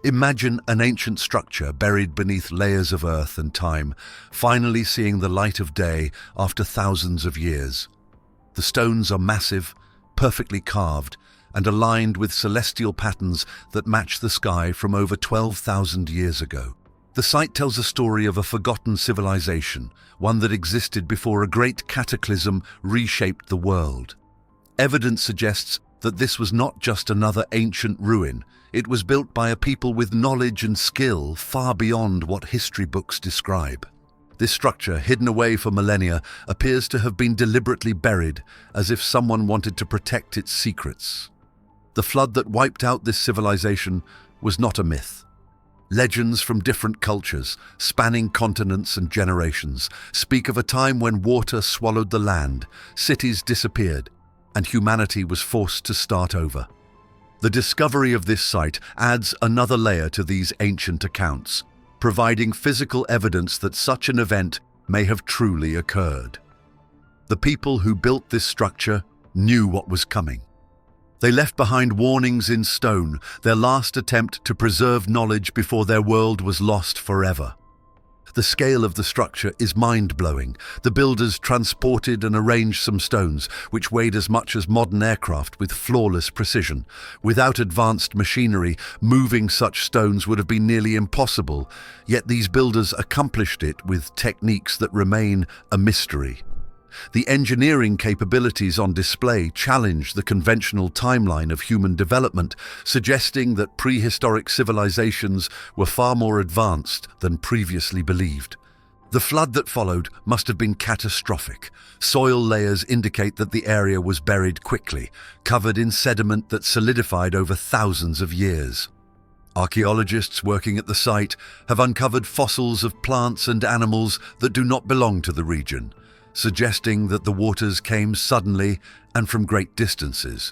Imagine an ancient structure buried beneath layers of earth and time, finally seeing the light of day after thousands of years. The stones are massive, perfectly carved, and aligned with celestial patterns that match the sky from over 12,000 years ago. The site tells a story of a forgotten civilization, one that existed before a great cataclysm reshaped the world. Evidence suggests that this was not just another ancient ruin. It was built by a people with knowledge and skill far beyond what history books describe. This structure, hidden away for millennia, appears to have been deliberately buried, as if someone wanted to protect its secrets. The flood that wiped out this civilization was not a myth. Legends from different cultures, spanning continents and generations, speak of a time when water swallowed the land, cities disappeared, and humanity was forced to start over. The discovery of this site adds another layer to these ancient accounts, providing physical evidence that such an event may have truly occurred. The people who built this structure knew what was coming. They left behind warnings in stone, their last attempt to preserve knowledge before their world was lost forever. The scale of the structure is mind-blowing. The builders transported and arranged some stones, which weighed as much as modern aircraft with flawless precision. Without advanced machinery, moving such stones would have been nearly impossible, yet these builders accomplished it with techniques that remain a mystery. The engineering capabilities on display challenge the conventional timeline of human development, suggesting that prehistoric civilizations were far more advanced than previously believed. The flood that followed must have been catastrophic. Soil layers indicate that the area was buried quickly, covered in sediment that solidified over thousands of years. Archaeologists working at the site have uncovered fossils of plants and animals that do not belong to the region, suggesting that the waters came suddenly and from great distances.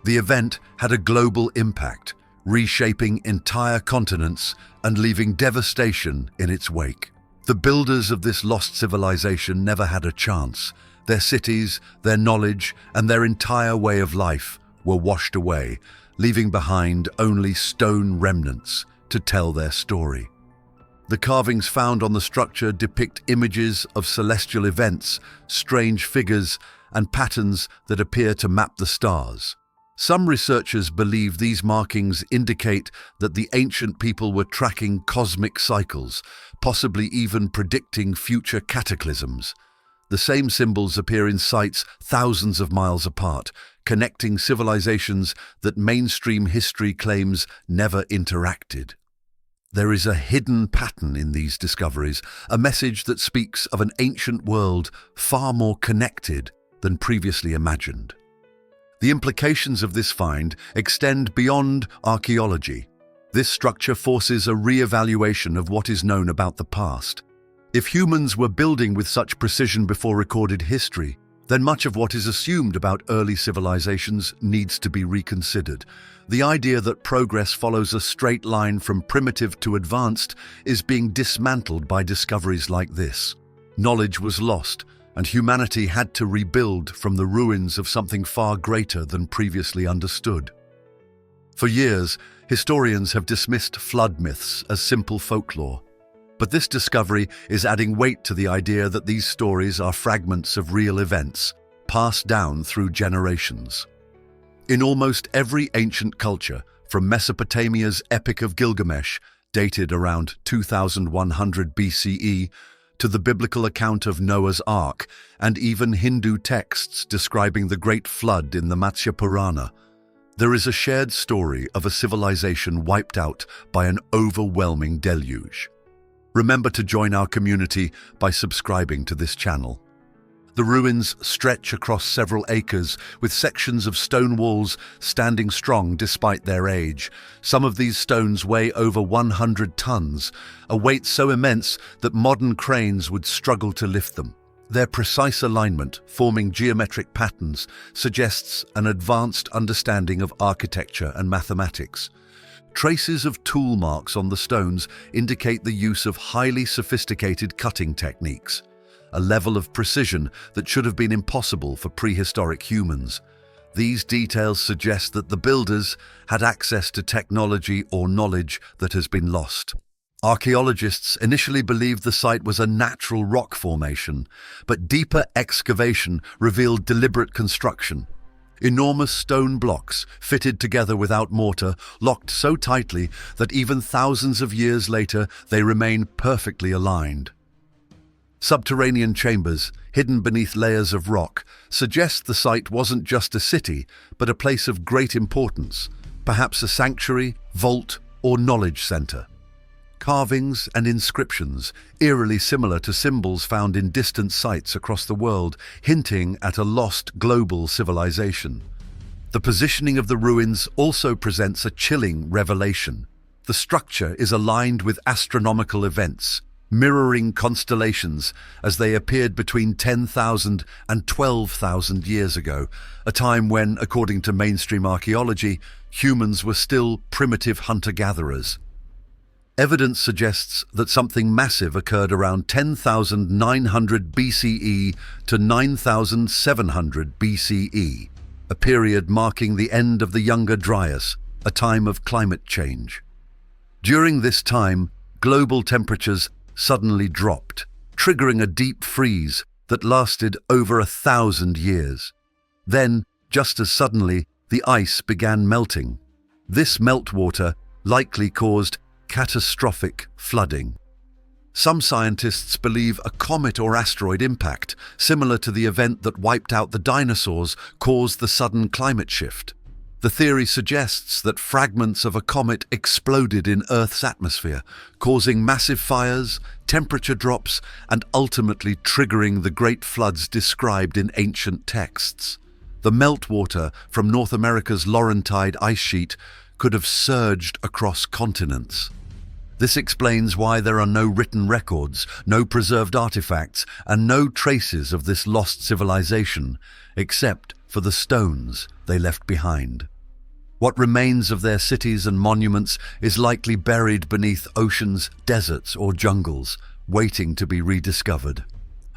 The event had a global impact, reshaping entire continents and leaving devastation in its wake. The builders of this lost civilization never had a chance. Their cities, their knowledge, and their entire way of life were washed away, leaving behind only stone remnants to tell their story. The carvings found on the structure depict images of celestial events, strange figures, and patterns that appear to map the stars. Some researchers believe these markings indicate that the ancient people were tracking cosmic cycles, possibly even predicting future cataclysms. The same symbols appear in sites thousands of miles apart, connecting civilizations that mainstream history claims never interacted. There is a hidden pattern in these discoveries, a message that speaks of an ancient world far more connected than previously imagined. The implications of this find extend beyond archaeology. This structure forces a re-evaluation of what is known about the past. If humans were building with such precision before recorded history, then much of what is assumed about early civilizations needs to be reconsidered. The idea that progress follows a straight line from primitive to advanced is being dismantled by discoveries like this. Knowledge was lost, and humanity had to rebuild from the ruins of something far greater than previously understood. For years, historians have dismissed flood myths as simple folklore. But this discovery is adding weight to the idea that these stories are fragments of real events, passed down through generations. In almost every ancient culture, from Mesopotamia's Epic of Gilgamesh, dated around 2100 BCE, to the biblical account of Noah's Ark, and even Hindu texts describing the Great Flood in the Matsya Purana, there is a shared story of a civilization wiped out by an overwhelming deluge. Remember to join our community by subscribing to this channel. The ruins stretch across several acres, with sections of stone walls standing strong despite their age. Some of these stones weigh over 100 tons, a weight so immense that modern cranes would struggle to lift them. Their precise alignment, forming geometric patterns, suggests an advanced understanding of architecture and mathematics. Traces of tool marks on the stones indicate the use of highly sophisticated cutting techniques, a level of precision that should have been impossible for prehistoric humans. These details suggest that the builders had access to technology or knowledge that has been lost. Archaeologists initially believed the site was a natural rock formation, but deeper excavation revealed deliberate construction. Enormous stone blocks, fitted together without mortar, locked so tightly that even thousands of years later they remain perfectly aligned. Subterranean chambers, hidden beneath layers of rock, suggest the site wasn't just a city, but a place of great importance, perhaps a sanctuary, vault, or knowledge center. Carvings and inscriptions, eerily similar to symbols found in distant sites across the world, hinting at a lost global civilization. The positioning of the ruins also presents a chilling revelation. The structure is aligned with astronomical events, mirroring constellations as they appeared between 10,000 and 12,000 years ago, a time when, according to mainstream archaeology, humans were still primitive hunter-gatherers. Evidence suggests that something massive occurred around 10,900 BCE to 9,700 BCE, a period marking the end of the Younger Dryas, a time of climate change. During this time, global temperatures suddenly dropped, triggering a deep freeze that lasted over 1,000 years. Then, just as suddenly, the ice began melting. This meltwater likely caused catastrophic flooding. Some scientists believe a comet or asteroid impact, similar to the event that wiped out the dinosaurs, caused the sudden climate shift. The theory suggests that fragments of a comet exploded in Earth's atmosphere, causing massive fires, temperature drops, and ultimately triggering the great floods described in ancient texts. The meltwater from North America's Laurentide ice sheet could have surged across continents. This explains why there are no written records, no preserved artifacts, and no traces of this lost civilization, except for the stones they left behind. What remains of their cities and monuments is likely buried beneath oceans, deserts, or jungles, waiting to be rediscovered.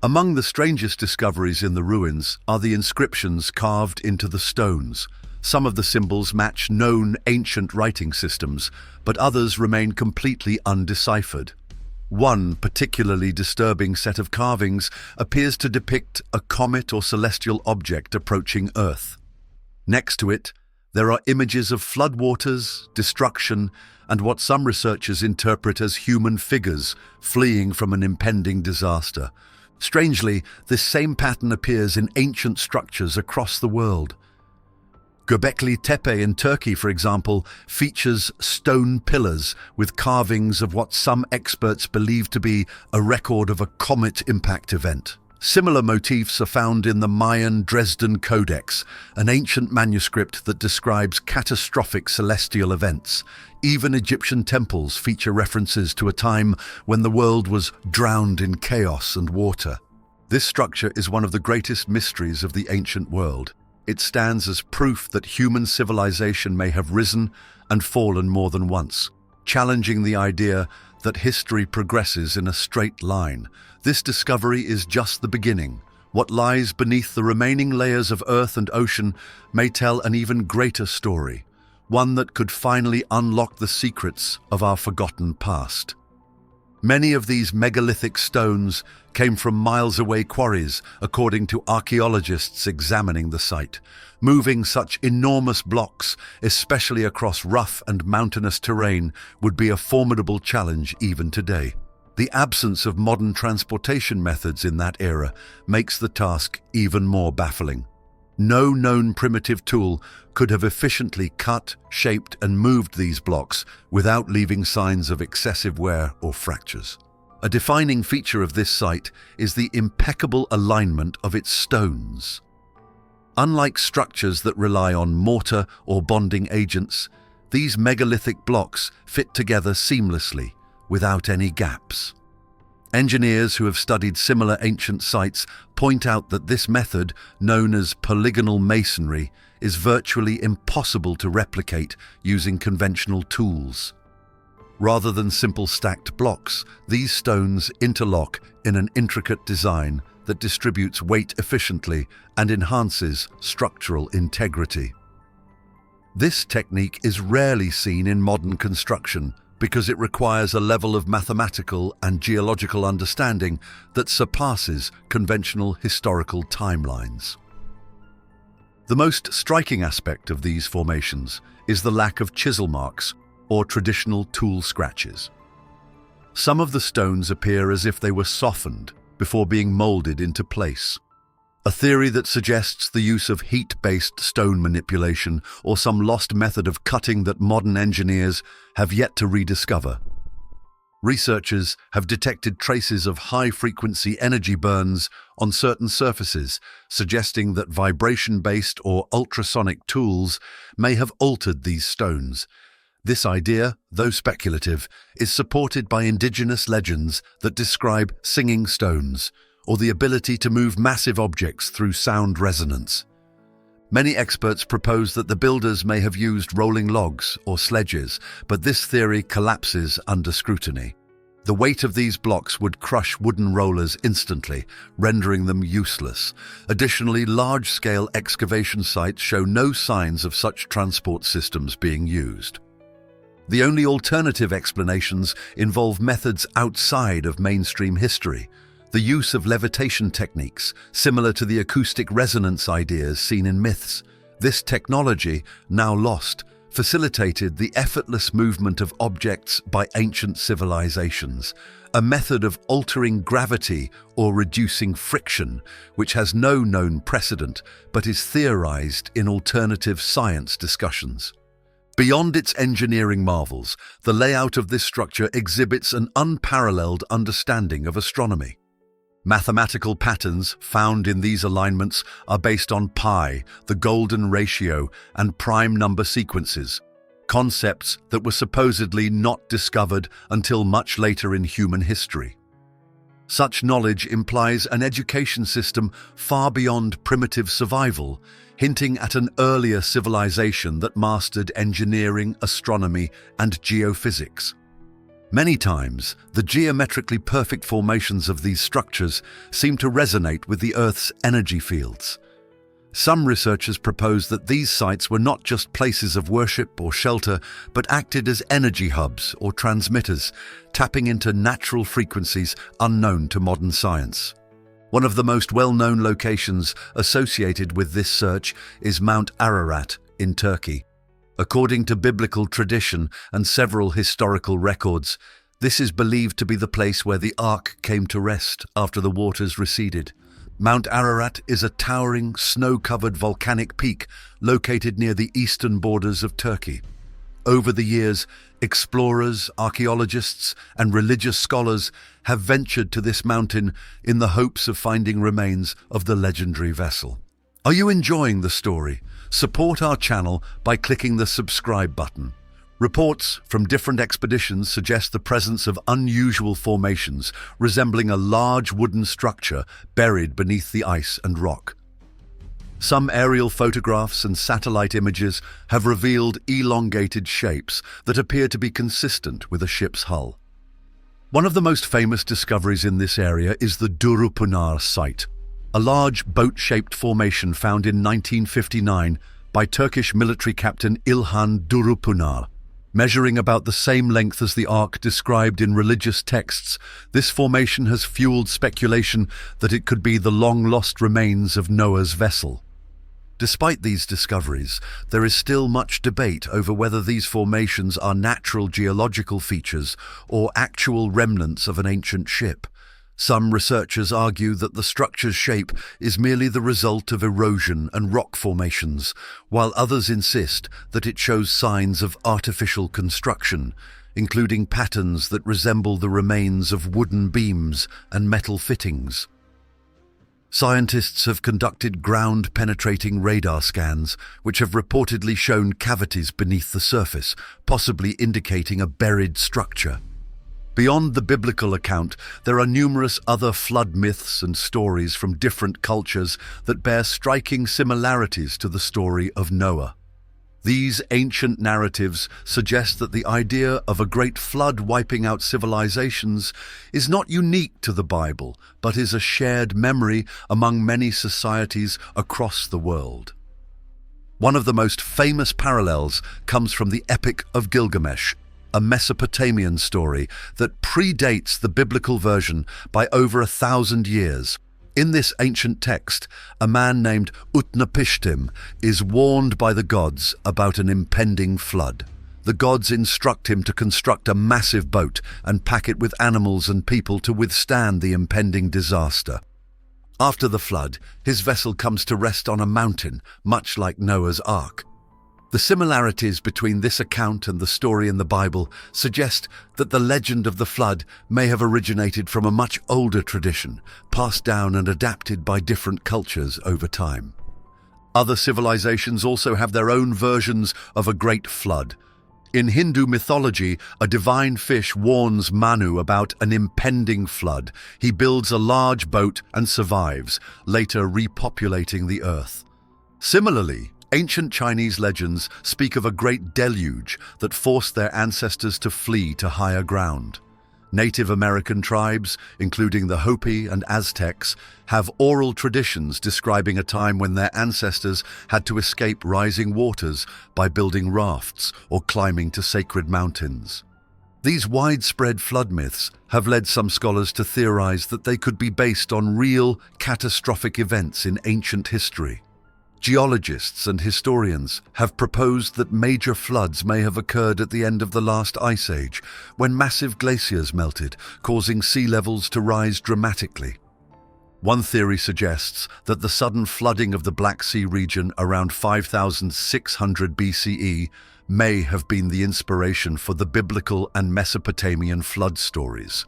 Among the strangest discoveries in the ruins are the inscriptions carved into the stones. Some of the symbols match known ancient writing systems, but others remain completely undeciphered. One particularly disturbing set of carvings appears to depict a comet or celestial object approaching Earth. Next to it, there are images of floodwaters, destruction, and what some researchers interpret as human figures fleeing from an impending disaster. Strangely, this same pattern appears in ancient structures across the world. Göbekli Tepe in Turkey, for example, features stone pillars with carvings of what some experts believe to be a record of a comet impact event. Similar motifs are found in the Mayan Dresden Codex, an ancient manuscript that describes catastrophic celestial events. Even Egyptian temples feature references to a time when the world was drowned in chaos and water. This structure is one of the greatest mysteries of the ancient world. It stands as proof that human civilization may have risen and fallen more than once, challenging the idea that history progresses in a straight line. This discovery is just the beginning. What lies beneath the remaining layers of earth and ocean may tell an even greater story, one that could finally unlock the secrets of our forgotten past. Many of these megalithic stones came from miles-away quarries, according to archaeologists examining the site. Moving such enormous blocks, especially across rough and mountainous terrain, would be a formidable challenge even today. The absence of modern transportation methods in that era makes the task even more baffling. No known primitive tool could have efficiently cut, shaped, and moved these blocks without leaving signs of excessive wear or fractures. A defining feature of this site is the impeccable alignment of its stones. Unlike structures that rely on mortar or bonding agents, these megalithic blocks fit together seamlessly, without any gaps. Engineers who have studied similar ancient sites point out that this method, known as polygonal masonry, is virtually impossible to replicate using conventional tools. Rather than simple stacked blocks, these stones interlock in an intricate design that distributes weight efficiently and enhances structural integrity. This technique is rarely seen in modern construction because it requires a level of mathematical and geological understanding that surpasses conventional historical timelines. The most striking aspect of these formations is the lack of chisel marks or traditional tool scratches. Some of the stones appear as if they were softened before being molded into place, a theory that suggests the use of heat-based stone manipulation or some lost method of cutting that modern engineers have yet to rediscover. Researchers have detected traces of high-frequency energy burns on certain surfaces, suggesting that vibration-based or ultrasonic tools may have altered these stones. This idea, though speculative, is supported by indigenous legends that describe singing stones, or the ability to move massive objects through sound resonance. Many experts propose that the builders may have used rolling logs or sledges, but this theory collapses under scrutiny. The weight of these blocks would crush wooden rollers instantly, rendering them useless. Additionally, large-scale excavation sites show no signs of such transport systems being used. The only alternative explanations involve methods outside of mainstream history. The use of levitation techniques, similar to the acoustic resonance ideas seen in myths. This technology, now lost, facilitated the effortless movement of objects by ancient civilizations, a method of altering gravity or reducing friction, which has no known precedent but is theorized in alternative science discussions. Beyond its engineering marvels, the layout of this structure exhibits an unparalleled understanding of astronomy. Mathematical patterns found in these alignments are based on pi, the golden ratio, and prime number sequences, concepts that were supposedly not discovered until much later in human history. Such knowledge implies an education system far beyond primitive survival, hinting at an earlier civilization that mastered engineering, astronomy, and geophysics. Many times, the geometrically perfect formations of these structures seem to resonate with the Earth's energy fields. Some researchers propose that these sites were not just places of worship or shelter, but acted as energy hubs or transmitters, tapping into natural frequencies unknown to modern science. One of the most well-known locations associated with this search is Mount Ararat in Turkey. According to biblical tradition and several historical records, this is believed to be the place where the Ark came to rest after the waters receded. Mount Ararat is a towering, snow-covered volcanic peak located near the eastern borders of Turkey. Over the years, explorers, archaeologists, and religious scholars have ventured to this mountain in the hopes of finding remains of the legendary vessel. Are you enjoying the story? Support our channel by clicking the subscribe button. Reports from different expeditions suggest the presence of unusual formations resembling a large wooden structure buried beneath the ice and rock. Some aerial photographs and satellite images have revealed elongated shapes that appear to be consistent with a ship's hull. One of the most famous discoveries in this area is the Durupınar site, a large boat-shaped formation found in 1959 by Turkish military captain İlhan Durupınar. Measuring about the same length as the Ark described in religious texts, this formation has fueled speculation that it could be the long-lost remains of Noah's vessel. Despite these discoveries, there is still much debate over whether these formations are natural geological features or actual remnants of an ancient ship. Some researchers argue that the structure's shape is merely the result of erosion and rock formations, while others insist that it shows signs of artificial construction, including patterns that resemble the remains of wooden beams and metal fittings. Scientists have conducted ground-penetrating radar scans, which have reportedly shown cavities beneath the surface, possibly indicating a buried structure. Beyond the biblical account, there are numerous other flood myths and stories from different cultures that bear striking similarities to the story of Noah. These ancient narratives suggest that the idea of a great flood wiping out civilizations is not unique to the Bible, but is a shared memory among many societies across the world. One of the most famous parallels comes from the Epic of Gilgamesh, a Mesopotamian story that predates the biblical version by over 1,000 years. In this ancient text, a man named Utnapishtim is warned by the gods about an impending flood. The gods instruct him to construct a massive boat and pack it with animals and people to withstand the impending disaster. After the flood, his vessel comes to rest on a mountain, much like Noah's Ark. The similarities between this account and the story in the Bible suggest that the legend of the flood may have originated from a much older tradition, passed down and adapted by different cultures over time. Other civilizations also have their own versions of a great flood. In Hindu mythology, a divine fish warns Manu about an impending flood. He builds a large boat and survives, later repopulating the earth. Similarly, ancient Chinese legends speak of a great deluge that forced their ancestors to flee to higher ground. Native American tribes, including the Hopi and Aztecs, have oral traditions describing a time when their ancestors had to escape rising waters by building rafts or climbing to sacred mountains. These widespread flood myths have led some scholars to theorize that they could be based on real, catastrophic events in ancient history. Geologists and historians have proposed that major floods may have occurred at the end of the last ice age, when massive glaciers melted, causing sea levels to rise dramatically. One theory suggests that the sudden flooding of the Black Sea region around 5600 BCE may have been the inspiration for the biblical and Mesopotamian flood stories.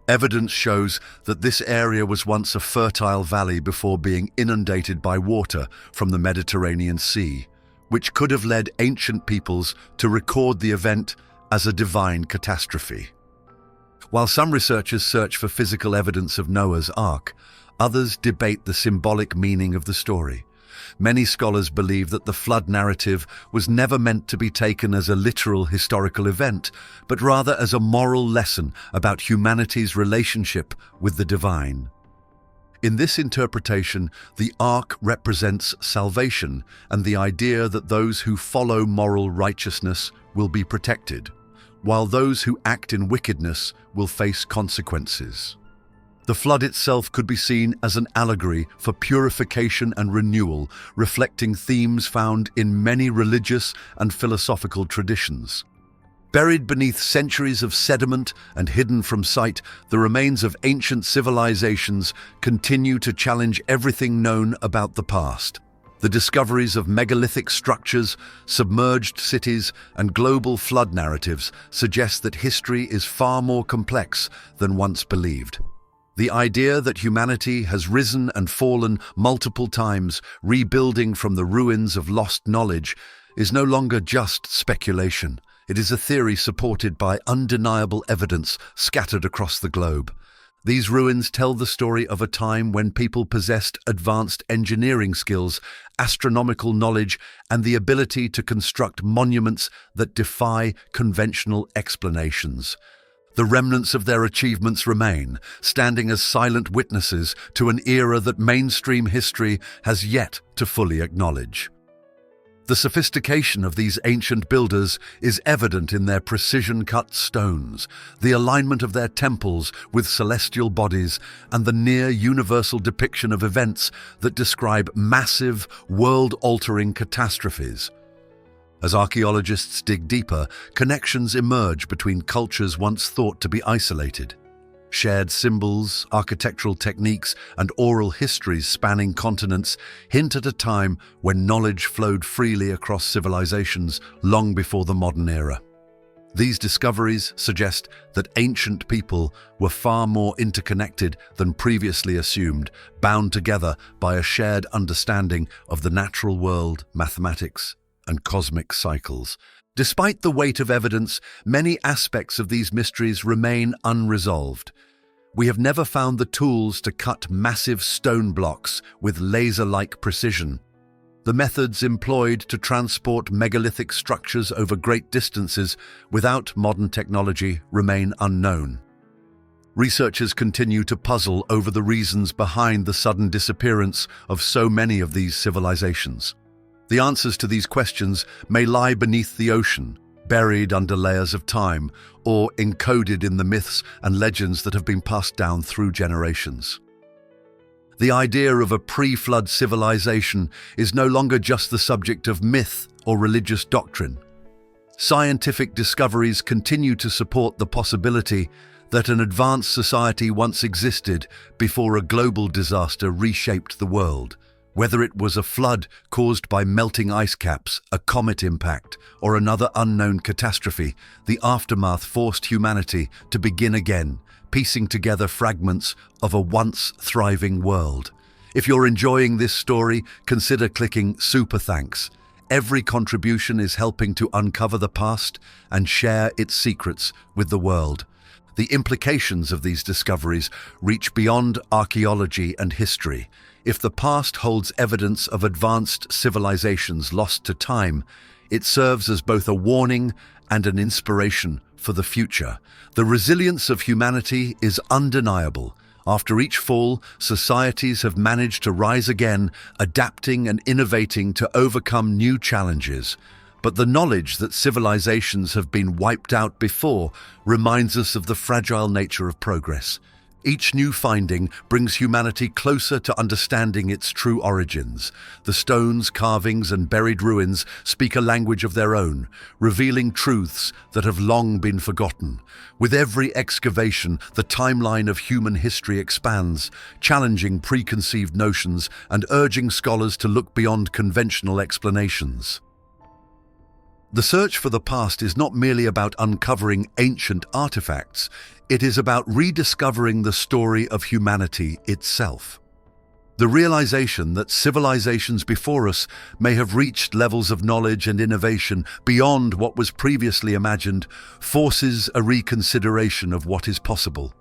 Evidence shows that this area was once a fertile valley before being inundated by water from the Mediterranean Sea, which could have led ancient peoples to record the event as a divine catastrophe. While some researchers search for physical evidence of Noah's Ark, others debate the symbolic meaning of the story. Many scholars believe that the flood narrative was never meant to be taken as a literal historical event, but rather as a moral lesson about humanity's relationship with the divine. In this interpretation, the ark represents salvation and the idea that those who follow moral righteousness will be protected, while those who act in wickedness will face consequences. The flood itself could be seen as an allegory for purification and renewal, reflecting themes found in many religious and philosophical traditions. Buried beneath centuries of sediment and hidden from sight, the remains of ancient civilizations continue to challenge everything known about the past. The discoveries of megalithic structures, submerged cities, and global flood narratives suggest that history is far more complex than once believed. The idea that humanity has risen and fallen multiple times, rebuilding from the ruins of lost knowledge, is no longer just speculation. It is a theory supported by undeniable evidence scattered across the globe. These ruins tell the story of a time when people possessed advanced engineering skills, astronomical knowledge, and the ability to construct monuments that defy conventional explanations. The remnants of their achievements remain, standing as silent witnesses to an era that mainstream history has yet to fully acknowledge. The sophistication of these ancient builders is evident in their precision-cut stones, the alignment of their temples with celestial bodies, and the near-universal depiction of events that describe massive, world-altering catastrophes. As archaeologists dig deeper, connections emerge between cultures once thought to be isolated. Shared symbols, architectural techniques, and oral histories spanning continents hint at a time when knowledge flowed freely across civilizations long before the modern era. These discoveries suggest that ancient people were far more interconnected than previously assumed, bound together by a shared understanding of the natural world, mathematics, and cosmic cycles. Despite the weight of evidence, many aspects of these mysteries remain unresolved. We have never found the tools to cut massive stone blocks with laser-like precision. The methods employed to transport megalithic structures over great distances without modern technology remain unknown. Researchers continue to puzzle over the reasons behind the sudden disappearance of so many of these civilizations. The answers to these questions may lie beneath the ocean, buried under layers of time, or encoded in the myths and legends that have been passed down through generations. The idea of a pre-flood civilization is no longer just the subject of myth or religious doctrine. Scientific discoveries continue to support the possibility that an advanced society once existed before a global disaster reshaped the world. Whether it was a flood caused by melting ice caps, a comet impact, or another unknown catastrophe, the aftermath forced humanity to begin again, piecing together fragments of a once thriving world. If you're enjoying this story, consider clicking Super Thanks. Every contribution is helping to uncover the past and share its secrets with the world. The implications of these discoveries reach beyond archaeology and history. If the past holds evidence of advanced civilizations lost to time, it serves as both a warning and an inspiration for the future. The resilience of humanity is undeniable. After each fall, societies have managed to rise again, adapting and innovating to overcome new challenges. But the knowledge that civilizations have been wiped out before reminds us of the fragile nature of progress. Each new finding brings humanity closer to understanding its true origins. The stones, carvings, and buried ruins speak a language of their own, revealing truths that have long been forgotten. With every excavation, the timeline of human history expands, challenging preconceived notions and urging scholars to look beyond conventional explanations. The search for the past is not merely about uncovering ancient artifacts, it is about rediscovering the story of humanity itself. The realization that civilizations before us may have reached levels of knowledge and innovation beyond what was previously imagined forces a reconsideration of what is possible.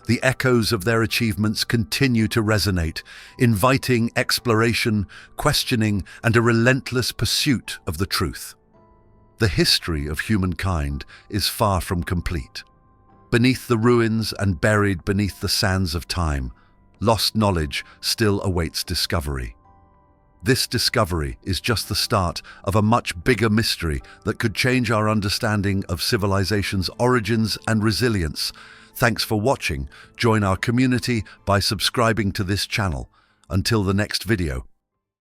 The echoes of their achievements continue to resonate, inviting exploration, questioning, and a relentless pursuit of the truth. The history of humankind is far from complete. Beneath the ruins and buried beneath the sands of time, lost knowledge still awaits discovery. This discovery is just the start of a much bigger mystery that could change our understanding of civilization's origins and resilience. Thanks for watching. Join our community by subscribing to this channel. Until the next video.